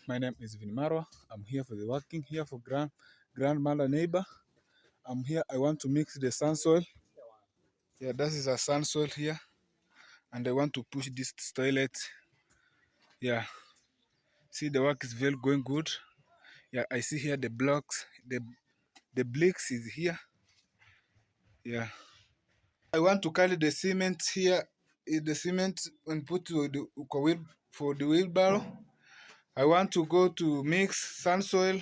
My name is Marwa. I'm here for the working here for grandmother neighbor. I'm here. I want to mix the sand soil. Yeah, that is a sand soil here, and I want to push this toilet. Yeah, see the work is very going good. Yeah, I see here the blocks. The bricks is here. Yeah, I want to carry the cement here. The cement and put to the for the wheelbarrow. I want to go to mix sand soil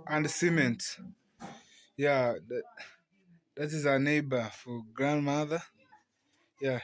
and cement. Yeah, that is our neighbor for grandmother. Yeah.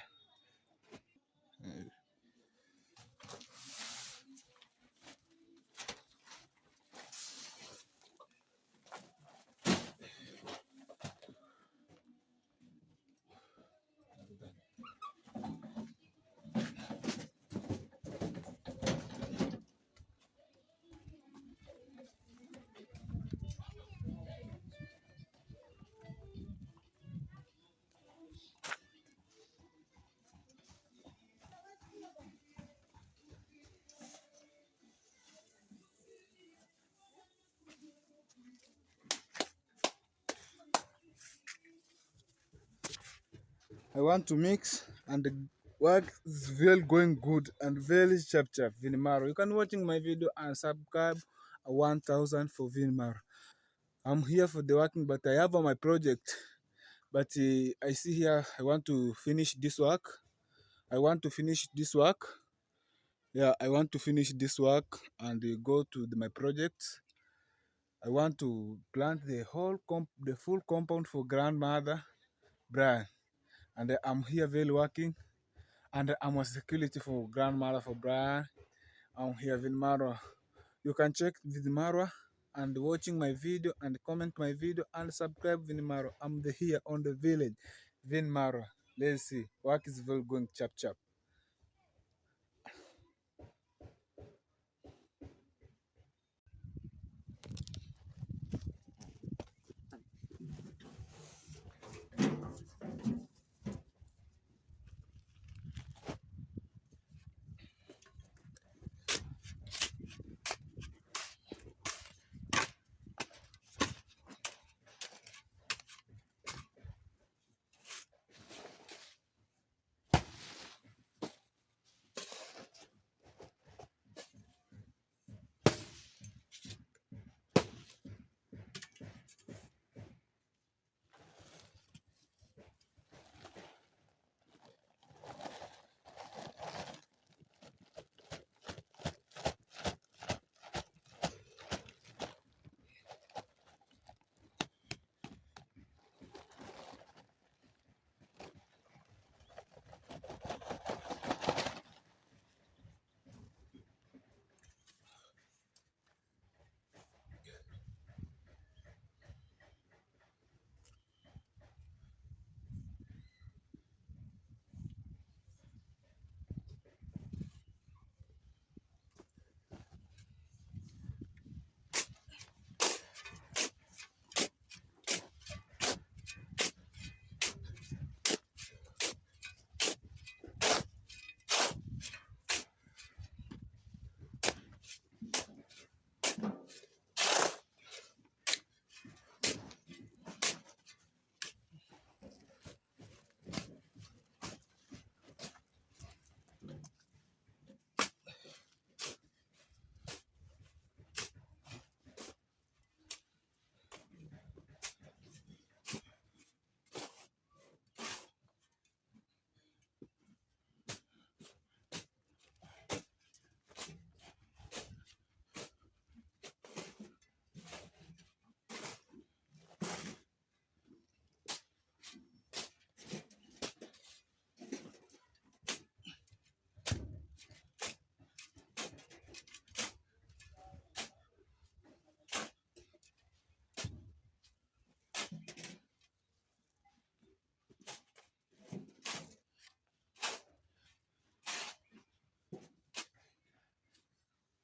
I want to mix and the work is very going good and very sharp Vinimaro. You can watching my video and subscribe 1000 for Vinimaro. I'm here for the working, but I have on my project. But I see here I want to finish this work. I want to finish this work. Yeah, I want to finish this work and go to my project. I want to plant the the full compound for grandmother Brian, and I'm here very working. And I'm a security for grandmother for Brian. I'm here with Marwa. You can check with Marwa and watching my video and comment my video and subscribe with Marwa. I'm here on the village, Vin Marwa. Let's see. Work is very going chap chap.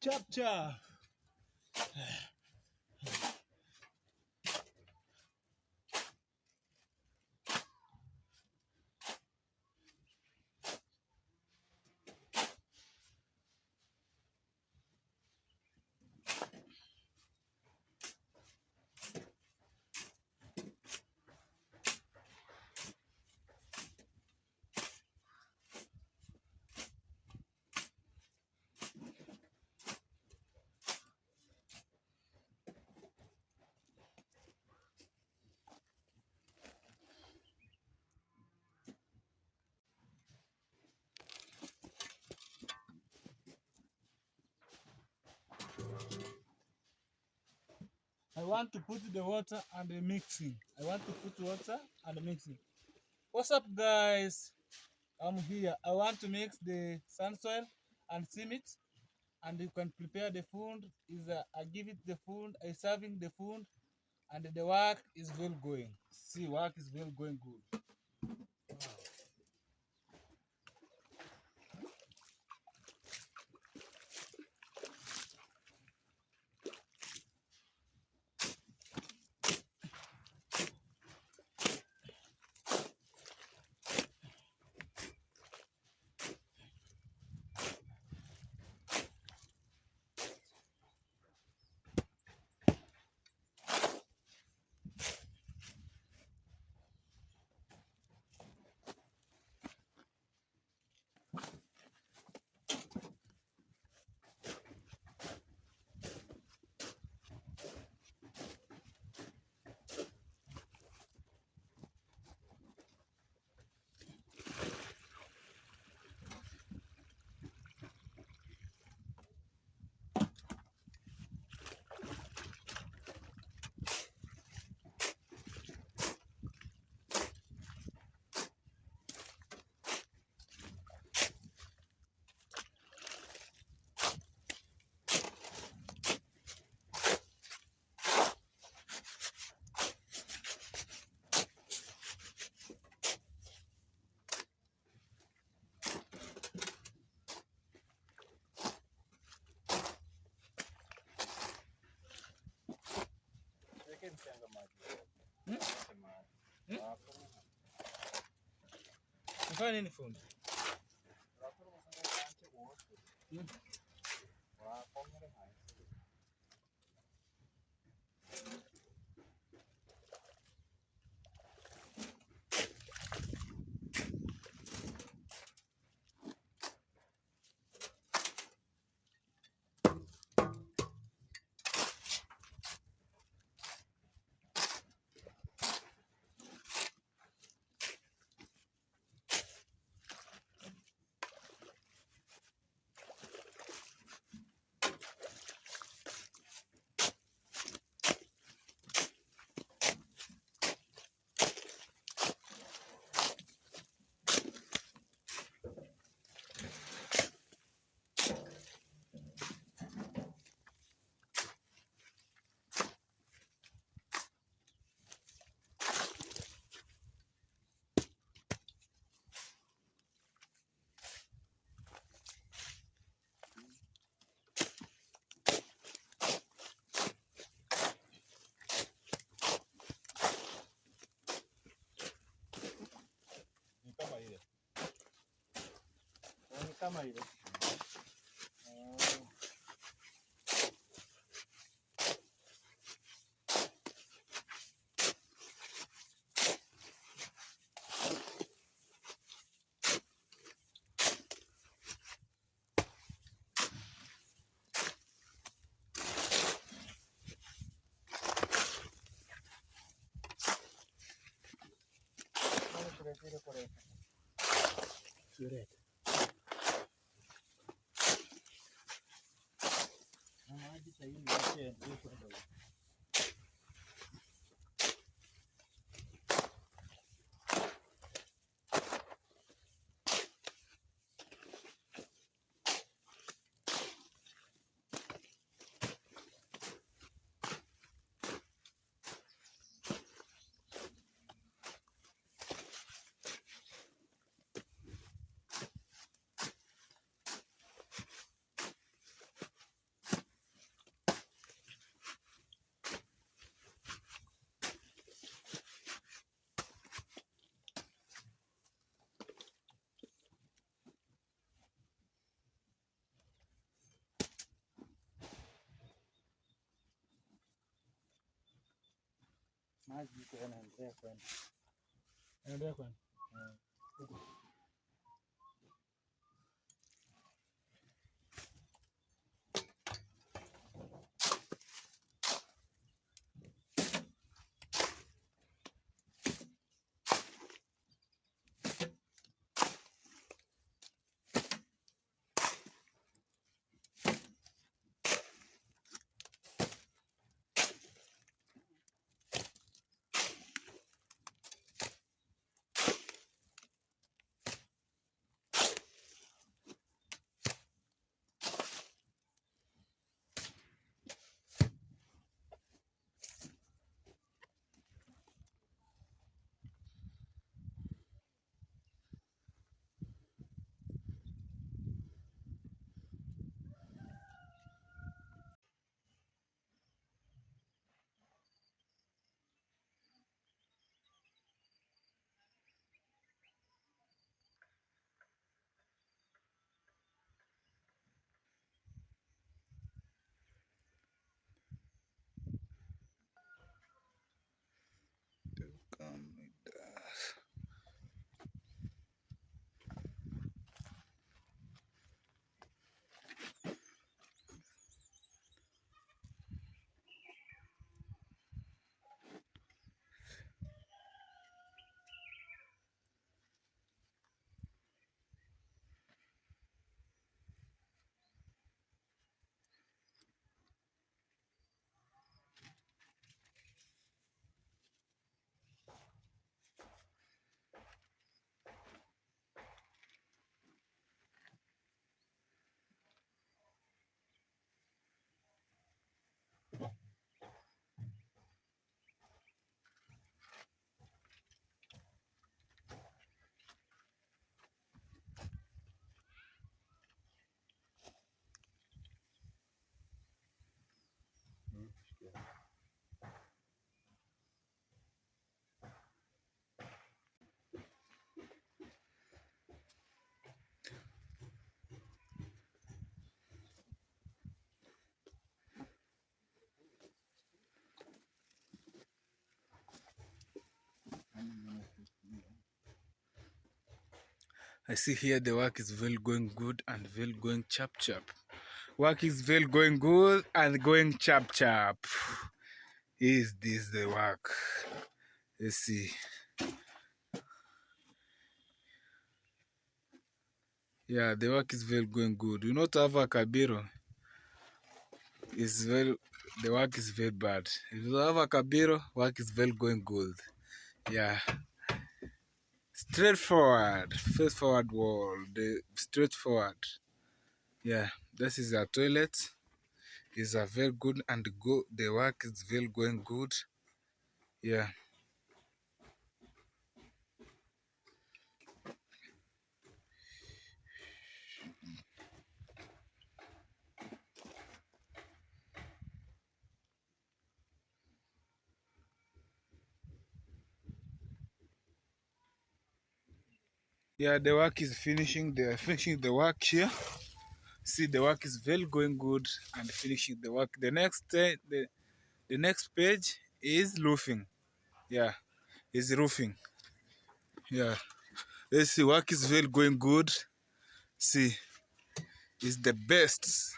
Chap chap. I want to put the water and the mixing. I want to put water and mixing. What's up, guys? I'm here. I want to mix the sand soil and cement, and you can prepare the food. I give it the food. I serving the food, and the work is well going. See, work is well going good. Hmm? Nifanye nini fundi? Hmm? Ni kama ile. Ni kama ile. Surete. Maji sasa hivi ndio kwenda. Maji iko yanaendelea kwenda. Yanaendelea kwenda. I see here the work is well going good and well going chap chap. Work is well going good and going chap chap. Is this the work? Let's see. Yeah, the work is well going good. You know, to have a kabiro is well. The work is very bad. If you have a kabiro, work is well going good. Yeah, straightforward, straightforward wall. The straightforward. Yeah, this is a toilet. Is a very good and go. The work is well going good. Yeah. Yeah, the work is finishing. They are finishing the work here. See, the work is well going good and finishing the work. The next page is roofing. Yeah, is roofing. Yeah, let's see. Work is well going good. See, is the best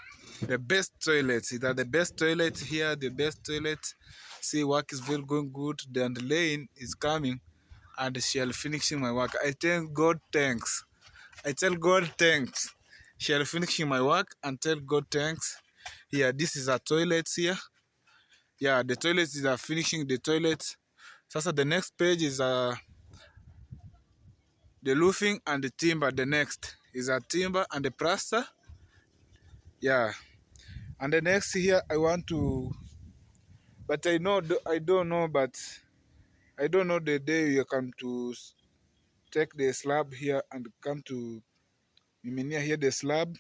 toilet. Is that the best toilet here? The best toilet. See, work is well going good. Then the lane is coming, and she'll finishing my work. I thank God, thanks. I tell God thanks. She'll finishing my work and tell God thanks. Yeah, this is a toilet here. Yeah, the toilets is finishing the toilet. Sasa the next page is the roofing and the timber. The next is a timber and the plaster. Yeah, and the next here I want to, but I don't know, but I don't know the day you come to take the slab here and come to Miminia here the slab.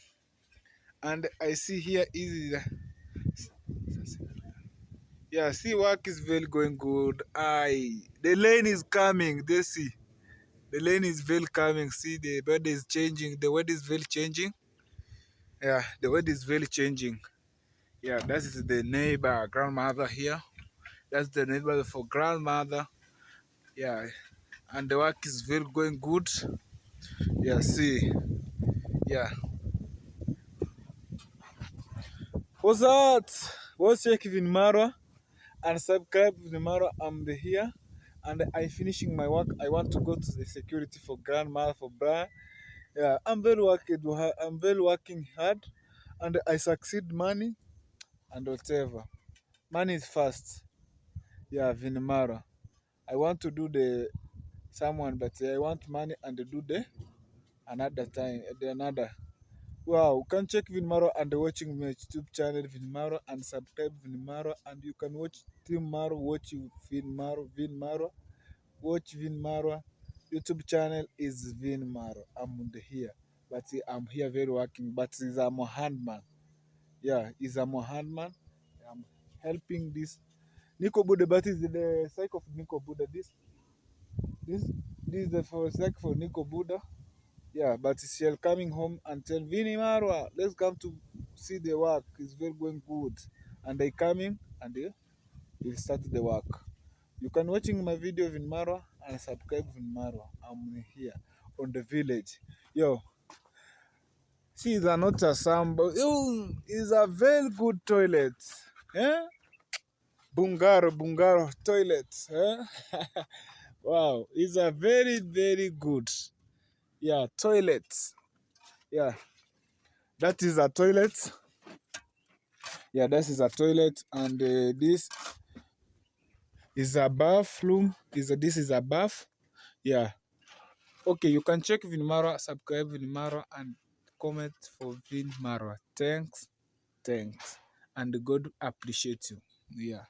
And I see here is yeah, see work is very going good. The lane is coming. They see. The lane is very coming. See, the weather is changing. The weather is very changing. Yeah, the weather is very changing. Yeah, that is the neighbor, grandmother here. That's the neighbor for grandmother. Yeah, and the work is very going good. Yeah, see. Yeah. What's that? What's check in Marwa and subscribe to the Marwa. I'm here and I finishing my work. I want to go to the security for grandmother for Brian. Yeah, I'm very working hard, and I succeed money and whatever. Money is fast. Yeah, Vinimara. I want to do the someone, but I want money and do the another time, the another. Wow, you can check Vinimaro and watching my YouTube channel Vinimaro and subscribe Vinimaro, and you can watch Team Maro, watch Vinmaro, watch Vinmaro. YouTube channel is Vinmaro. I'm here, but I'm here very working, but he's a handman. Yeah, he's a handman. I'm helping this Nico Buddha, but is the cycle of Nico Buddha. This, this is the for cycle for Nico Buddha. Yeah, but she'll coming home and tell Vini Marwa, let's come to see the work. It's very going good. And they coming and they will start the work. You can watching my video in Marwa and subscribe in Marwa. I'm here on the village. Yo, see, it's not a sample. Yo, it's a very good toilet. Eh? Bungaro toilet. Eh? Wow, it's a very, very good. Yeah, toilet. Yeah, that is a toilet. Yeah, this is a toilet, and this is a bathroom. This is a bath. Yeah. Okay, you can check Vinmara, subscribe Vinmara, and comment for Vinmara. Thanks, and God appreciate you. Yeah.